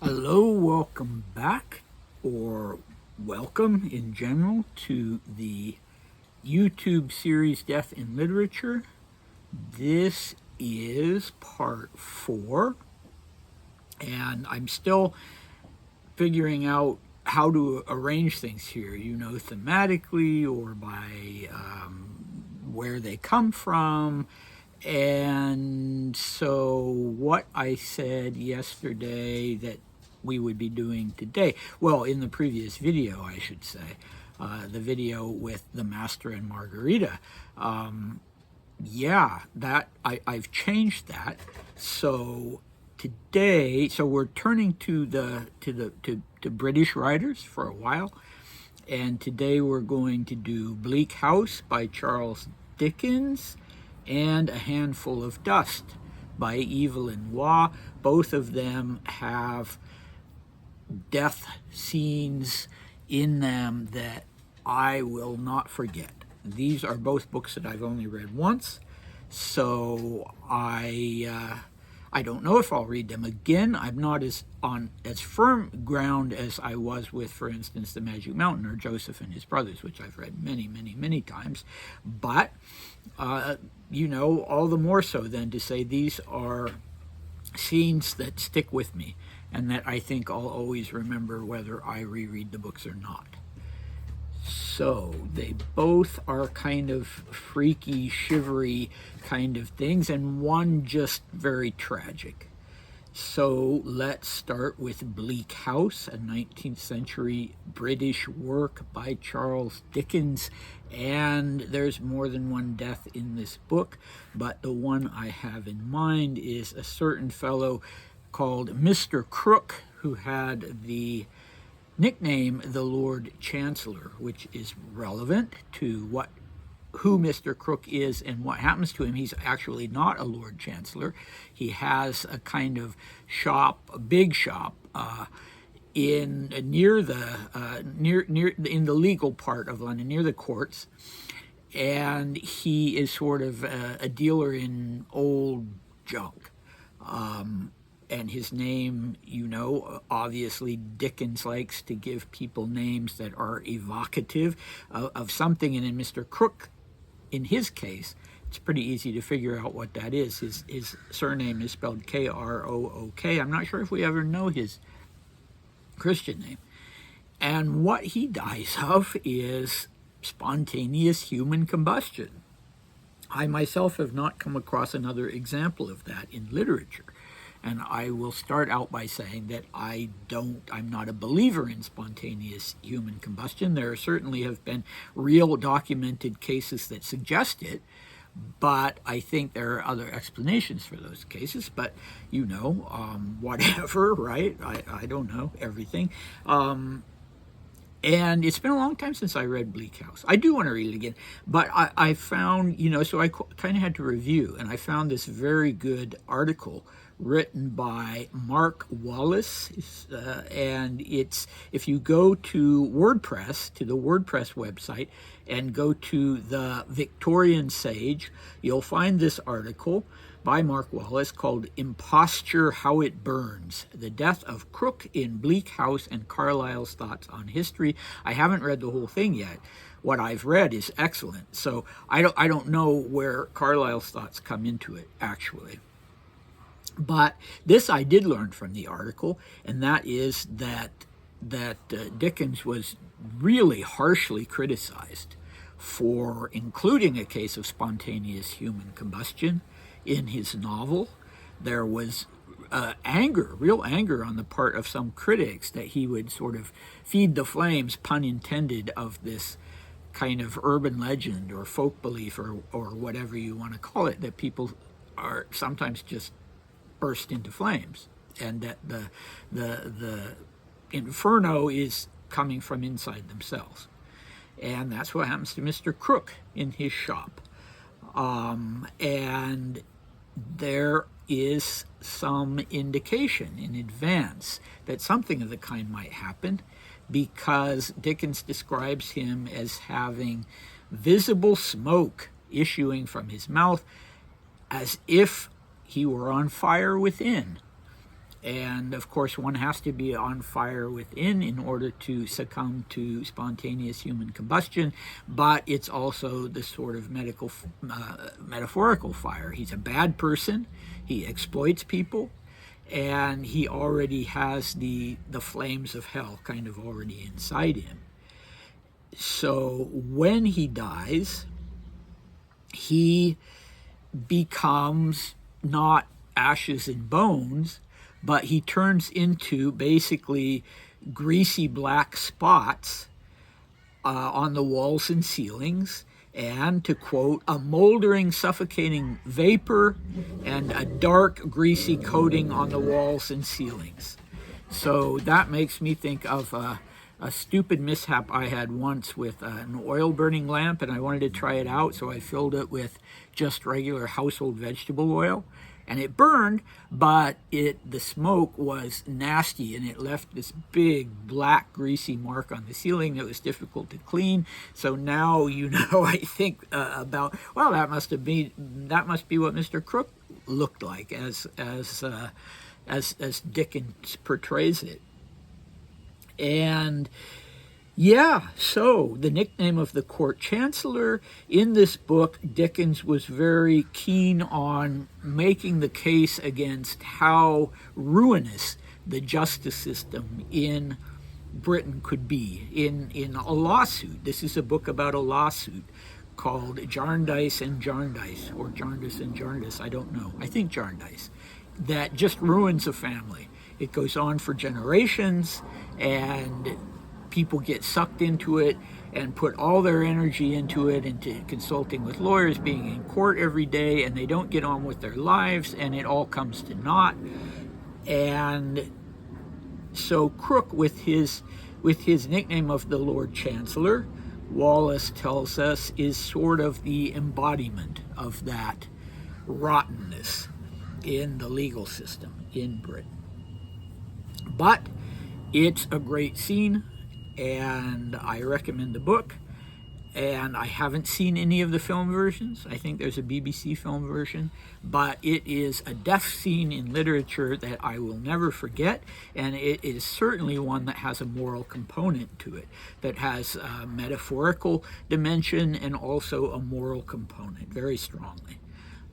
Hello, welcome back, or welcome in general to the YouTube series Death in Literature. This is part 4, and I'm still figuring out how to arrange things here, thematically or by where they come from. And so, what I said yesterday that we would be doing today, well, in the previous video, I should say, the video with the Master and Margarita, I've changed that. So today, we're turning to to British writers for a while, and today we're going to do Bleak House by Charles Dickens and A Handful of Dust by Evelyn Waugh. Both of them have death scenes in them that I will not forget. These are both books that I've only read once, so I don't know if I'll read them again. I'm not on as firm ground as I was with, for instance, The Magic Mountain or Joseph and His Brothers, which I've read many, many, many times. But, all the more so then to say these are scenes that stick with me and that I think I'll always remember whether I reread the books or not. So they both are kind of freaky, shivery kind of things, and one just very tragic. So let's start with Bleak House, a 19th century British work by Charles Dickens. And there's more than one death in this book, but the one I have in mind is a certain fellow called Mr. Crook, who had the nickname the Lord Chancellor, which is relevant to who Mr. Crook is and what happens to him. He's actually not a Lord Chancellor. He has a kind of shop, a big shop, in near in the legal part of London, near the courts, and he is sort of a dealer in old junk. And his name, obviously Dickens likes to give people names that are evocative of something. And in Mr. Crook, in his case, it's pretty easy to figure out what that is. His surname is spelled Krook. I'm not sure if we ever know his Christian name. And what he dies of is spontaneous human combustion. I myself have not come across another example of that in literature. And I will start out by saying that I'm not a believer in spontaneous human combustion. There certainly have been real documented cases that suggest it, but I think there are other explanations for those cases. But, whatever, right? I don't know everything. And it's been a long time since I read Bleak House. I do want to read it again, but I found, so I kind of had to review, and I found this very good article written by Mark Wallace, and it's, if you go to WordPress, to the WordPress website, and go to the Victorian Sage, you'll find this article by Mark Wallace called Imposture, How It Burns, The Death of Crook in Bleak House and Carlyle's Thoughts on History. I haven't read the whole thing yet. What I've read is excellent, so I don't know where Carlyle's thoughts come into it, actually. But this I did learn from the article, and that is that Dickens was really harshly criticized for including a case of spontaneous human combustion in his novel. There was real anger on the part of some critics that he would sort of feed the flames, pun intended, of this kind of urban legend or folk belief or whatever you want to call it, that people are sometimes just burst into flames, and that the inferno is coming from inside themselves. And that's what happens to Mr. Crook in his shop. And there is some indication in advance that something of the kind might happen, because Dickens describes him as having visible smoke issuing from his mouth as if he were on fire within. And of course, one has to be on fire within in order to succumb to spontaneous human combustion, but it's also the sort of metaphorical fire. He's a bad person, he exploits people, and he already has the flames of hell kind of already inside him. So when he dies, he becomes not ashes and bones, but he turns into basically greasy black spots on the walls and ceilings, and, to quote, a moldering, suffocating vapor and a dark, greasy coating on the walls and ceilings. So that makes me think of a stupid mishap I had once with an oil burning lamp, and I wanted to try it out, so I filled it with just regular household vegetable oil, and it burned, but the smoke was nasty, and it left this big black greasy mark on the ceiling that was difficult to clean. So now I think about, well, that must be what Mr. Crook looked like as Dickens portrays it. And yeah, so the nickname of the court chancellor in this book, Dickens was very keen on making the case against how ruinous the justice system in Britain could be in a lawsuit. This is a book about a lawsuit called Jarndyce and Jarndyce, or Jarndyce and Jarndyce, I don't know. I think Jarndyce, that just ruins a family. It goes on for generations, and people get sucked into it and put all their energy into it, into consulting with lawyers, being in court every day, and they don't get on with their lives, and it all comes to naught. And so Crook, with his nickname of the Lord Chancellor, Wallace tells us, is sort of the embodiment of that rottenness in the legal system in Britain. But it's a great scene, and I recommend the book. And I haven't seen any of the film versions. I think there's a BBC film version, but it is a death scene in literature that I will never forget, and it is certainly one that has a moral component to it, that has a metaphorical dimension and also a moral component very strongly.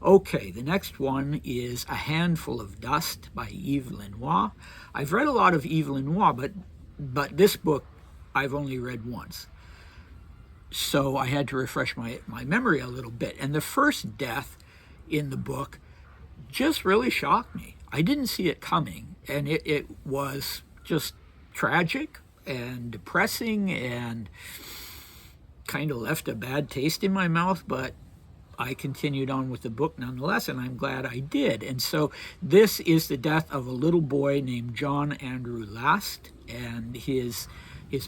Okay, the next one is A Handful of Dust by Evelyn Waugh. I've read a lot of Evelyn Waugh, but this book I've only read once. So I had to refresh my memory a little bit. And the first death in the book just really shocked me. I didn't see it coming. And it was just tragic and depressing and kind of left a bad taste in my mouth, but I continued on with the book nonetheless, and I'm glad I did. And so this is the death of a little boy named John Andrew Last, and his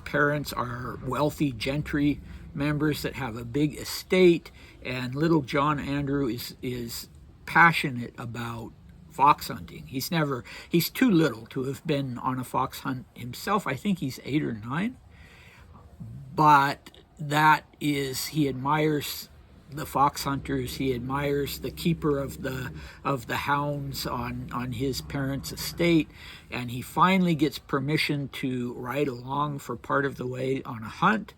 parents are wealthy gentry members that have a big estate, and little John Andrew is passionate about fox hunting. He's too little to have been on a fox hunt himself. I think he's 8 or 9, but he admires the fox hunters. He admires the keeper of the hounds on his parents' estate, and he finally gets permission to ride along for part of the way on a hunt.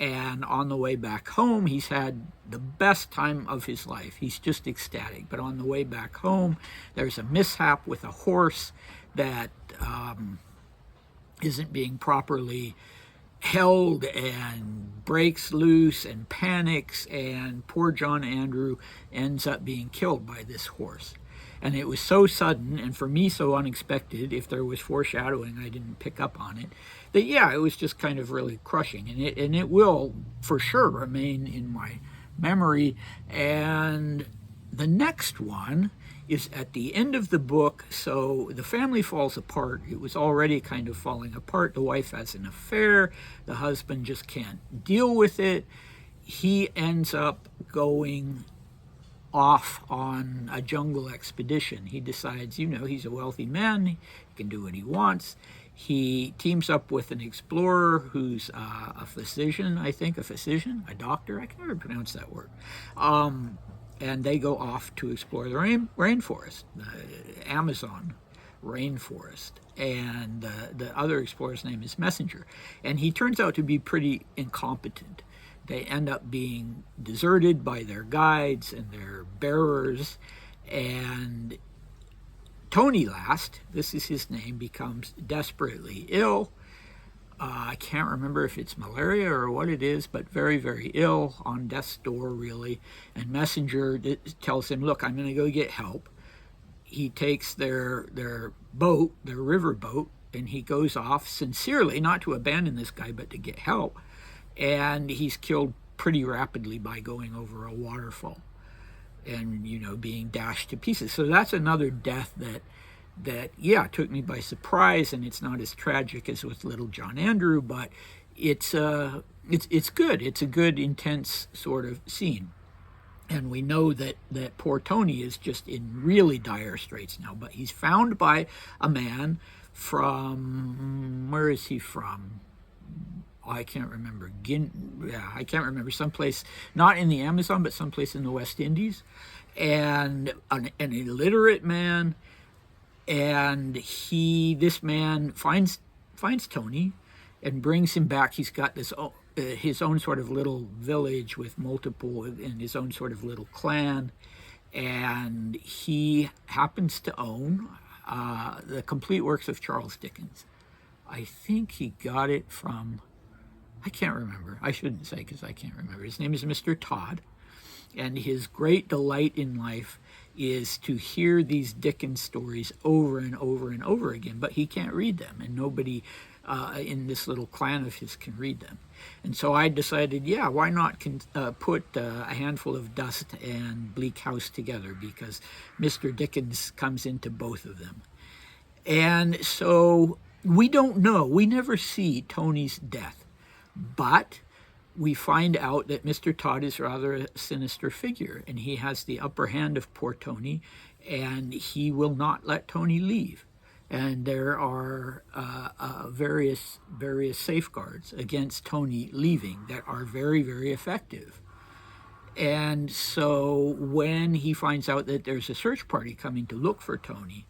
And on the way back home, he's had the best time of his life. He's just ecstatic. But on the way back home, there's a mishap with a horse that isn't being properly held and breaks loose and panics, and poor John Andrew ends up being killed by this horse. And it was so sudden, and for me so unexpected. If there was foreshadowing, I didn't pick up on it. That it was just kind of really crushing, and it will for sure remain in my memory. And the next one is at the end of the book. So the family falls apart. It was already kind of falling apart. The wife has an affair. The husband just can't deal with it. He ends up going off on a jungle expedition. He decides, he's a wealthy man. He can do what he wants. He teams up with an explorer who's a physician, a doctor. I can never pronounce that word. And they go off to explore the rainforest, the Amazon rainforest. And the other explorer's name is Messenger. And he turns out to be pretty incompetent. They end up being deserted by their guides and their bearers. And Tony Last, this is his name, becomes desperately ill. I can't remember if it's malaria or what it is, but very, very ill, on death's door, really. And Messenger tells him, look, I'm going to go get help. He takes their boat, their river boat, and he goes off sincerely, not to abandon this guy, but to get help. And he's killed pretty rapidly by going over a waterfall and, you know, being dashed to pieces. So that's another death that took me by surprise, and it's not as tragic as with Little John Andrew, but it's good. It's a good, intense sort of scene. And we know that poor Tony is just in really dire straits now, but he's found by a man from, where is he from? I can't remember. I can't remember. Someplace, not in the Amazon, but someplace in the West Indies. And an illiterate man. And this man finds Tony and brings him back. He's got this his own sort of little village with multiple, and his own sort of little clan. And he happens to own the complete works of Charles Dickens. I think he got it from, I can't remember. I shouldn't say because I can't remember. His name is Mr. Todd. And his great delight in life is to hear these Dickens stories over and over and over again, but he can't read them, and nobody in this little clan of his can read them. And so I decided, yeah, why not put a handful of dust and Bleak House together, because Mr. Dickens comes into both of them. And so we don't know. We never see Tony's death, but we find out that Mr. Todd is rather a sinister figure, and he has the upper hand of poor Tony, and he will not let Tony leave. And there are various safeguards against Tony leaving that are very, very effective. And so when he finds out that there's a search party coming to look for Tony,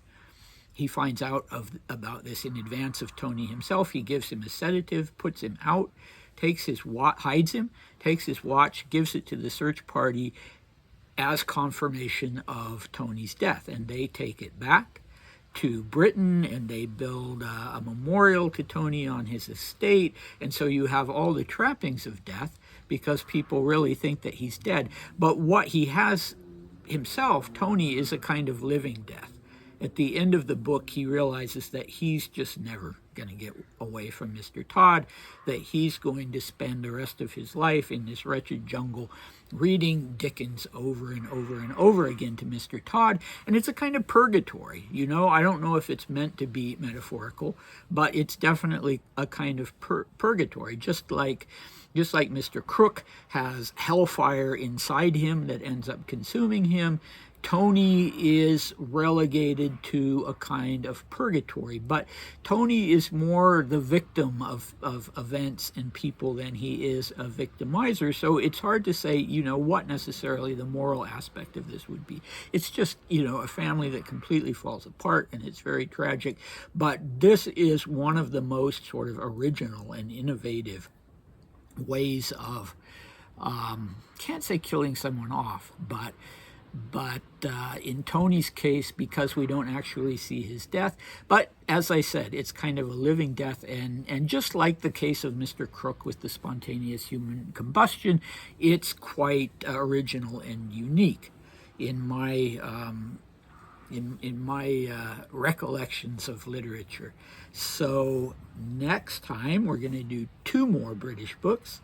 he finds out about this in advance of Tony himself. He gives him a sedative, puts him out, takes his hides him, takes his watch, gives it to the search party as confirmation of Tony's death. And they take it back to Britain, and they build a memorial to Tony on his estate. And so you have all the trappings of death, because people really think that he's dead. But what he has himself, Tony, is a kind of living death. At the end of the book, he realizes that he's just never going to get away from Mr. Todd, that he's going to spend the rest of his life in this wretched jungle reading Dickens over and over and over again to Mr. Todd. And it's a kind of purgatory, you know. I don't know if it's meant to be metaphorical, but it's definitely a kind of purgatory, just like Mr. Crook has hellfire inside him that ends up consuming him. Tony is relegated to a kind of purgatory, but Tony is more the victim of events and people than he is a victimizer. So it's hard to say, you know, what necessarily the moral aspect of this would be. It's just, you know, a family that completely falls apart, and it's very tragic. But this is one of the most sort of original and innovative ways of, can't say killing someone off, but in Tony's case, because we don't actually see his death, but as I said, it's kind of a living death, and just like the case of Mr. Crook with the spontaneous human combustion, it's quite original and unique in my recollections of literature. So next time we're going to do 2 more British books.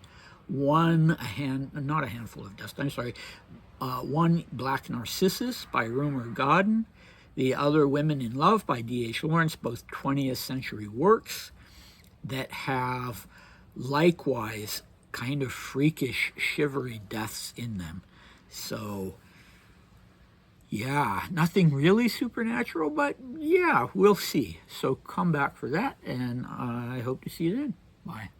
One, not a handful of dust, I'm sorry. One, Black Narcissus by Rumer Godden. The other, Women in Love by D.H. Lawrence, both 20th century works that have likewise kind of freakish, shivery deaths in them. So, yeah, nothing really supernatural, but yeah, we'll see. So come back for that, and I hope to see you then. Bye.